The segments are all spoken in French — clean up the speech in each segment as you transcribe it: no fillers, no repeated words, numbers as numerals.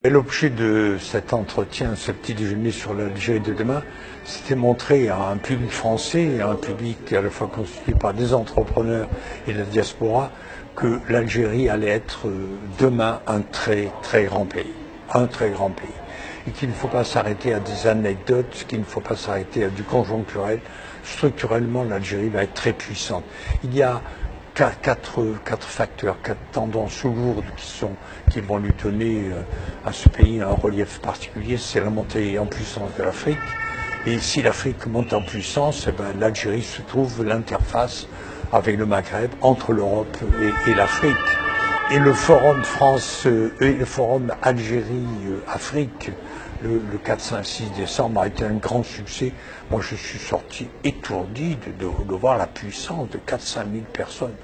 Et l'objet de cet entretien, ce petit déjeuner sur l'Algérie de demain, c'était montrer à un public français et à un public à la fois constitué par des entrepreneurs et la diaspora que l'Algérie allait être demain un très très grand pays, un très grand pays. Et qu'il ne faut pas s'arrêter à des anecdotes, qu'il ne faut pas s'arrêter à du conjoncturel. Structurellement, l'Algérie va être très puissante. Il y a quatre facteurs, quatre tendances lourdes qui vont lui donner à ce pays un relief particulier. C'est la montée en puissance de l'Afrique. Et si l'Afrique monte en puissance, eh ben, l'Algérie se trouve l'interface avec le Maghreb, entre l'Europe et l'Afrique. Et le forum France et le forum Algérie-Afrique, le 4, 5, 6 décembre a été un grand succès. Moi, je suis sorti étourdi de voir la puissance de 4-5 000 personnes.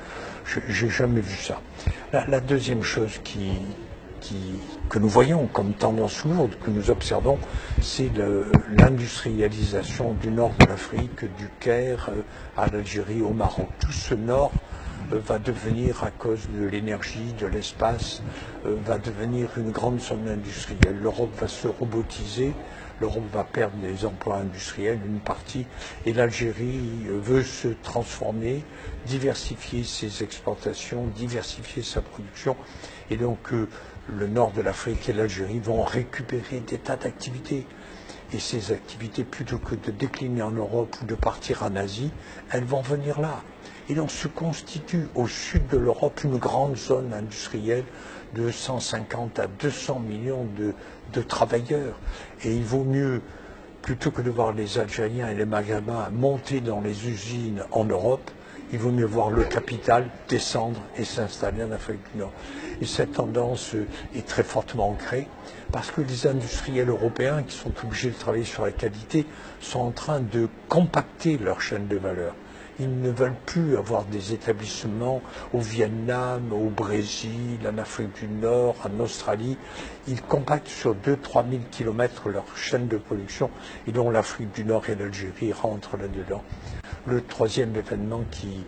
J'ai jamais vu ça. La deuxième chose que nous voyons comme tendance lourde, que nous observons, c'est l'industrialisation du nord de l'Afrique, du Caire à l'Algérie, au Maroc. Tout ce nord va devenir, à cause de l'énergie, de l'espace, va devenir une grande zone industrielle. L'Europe va se robotiser, l'Europe va perdre des emplois industriels, une partie, et l'Algérie veut se transformer, diversifier ses exportations, diversifier sa production, et donc le nord de l'Afrique et l'Algérie vont récupérer des tas d'activités. Et ces activités, plutôt que de décliner en Europe ou de partir en Asie, elles vont venir là. Et donc se constitue au sud de l'Europe une grande zone industrielle de 150 à 200 millions de travailleurs. Et il vaut mieux, plutôt que de voir les Algériens et les Maghrébins monter dans les usines en Europe, il vaut mieux voir le capital descendre et s'installer en Afrique du Nord. Et cette tendance est très fortement ancrée parce que les industriels européens qui sont obligés de travailler sur la qualité sont en train de compacter leur chaîne de valeur. Ils ne veulent plus avoir des établissements au Vietnam, au Brésil, en Afrique du Nord, en Australie. Ils compactent sur 2-3 000 kilomètres leur chaîne de production et dont l'Afrique du Nord et l'Algérie rentrent là-dedans. Le troisième événement qui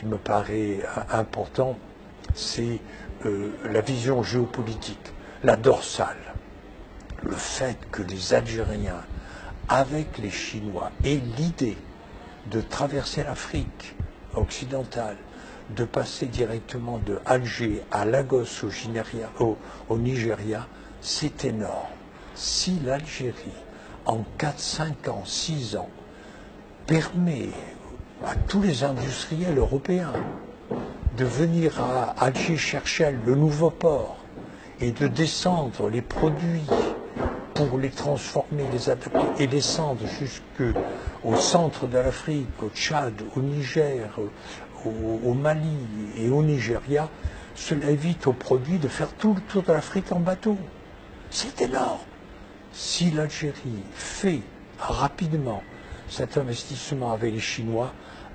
me paraît important, c'est la vision géopolitique, la dorsale. Le fait que les Algériens, avec les Chinois, aient l'idée de traverser l'Afrique occidentale, de passer directement de Alger à Lagos au Nigeria, c'est énorme. Si l'Algérie, en 4, 5 ans, 6 ans, permet à tous les industriels européens de venir à Alger chercher le nouveau port et de descendre les produits pour les transformer, les adapter et descendre jusqu'au centre de l'Afrique, au Tchad, au Niger, au Mali et au Nigeria, cela évite aux produits de faire tout le tour de l'Afrique en bateau. C'est énorme. Si l'Algérie fait rapidement cet investissement avec les Chinois,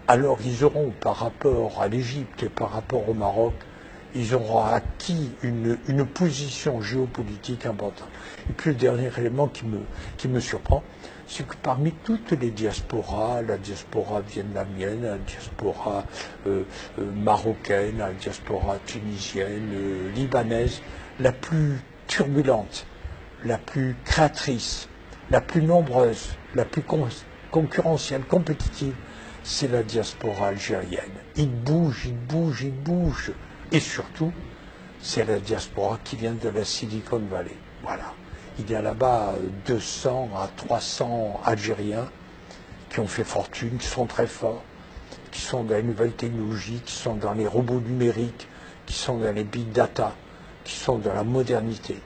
alors ils auront, par rapport à l'Égypte et par rapport au Maroc, ils auront acquis une position géopolitique importante. Et puis le dernier élément qui me surprend, c'est que parmi toutes les diasporas, la diaspora vietnamienne, la diaspora marocaine, la diaspora tunisienne, libanaise, la plus turbulente, la plus créatrice, la plus nombreuse, la plus concurrentielle, compétitive, c'est la diaspora algérienne. Ils bougent, ils bougent, ils bougent. Et surtout, c'est la diaspora qui vient de la Silicon Valley. Voilà. Il y a là-bas 200 à 300 Algériens qui ont fait fortune, qui sont très forts, qui sont dans les nouvelles technologies, qui sont dans les robots numériques, qui sont dans les big data, qui sont dans la modernité.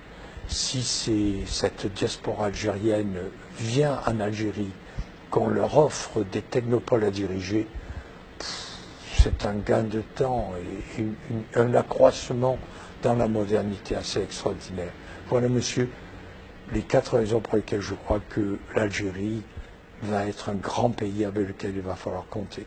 Si cette diaspora algérienne vient en Algérie, qu'on leur offre des technopoles à diriger, c'est un gain de temps et un accroissement dans la modernité assez extraordinaire. Voilà, monsieur, les 4 raisons pour lesquelles je crois que l'Algérie va être un grand pays avec lequel il va falloir compter.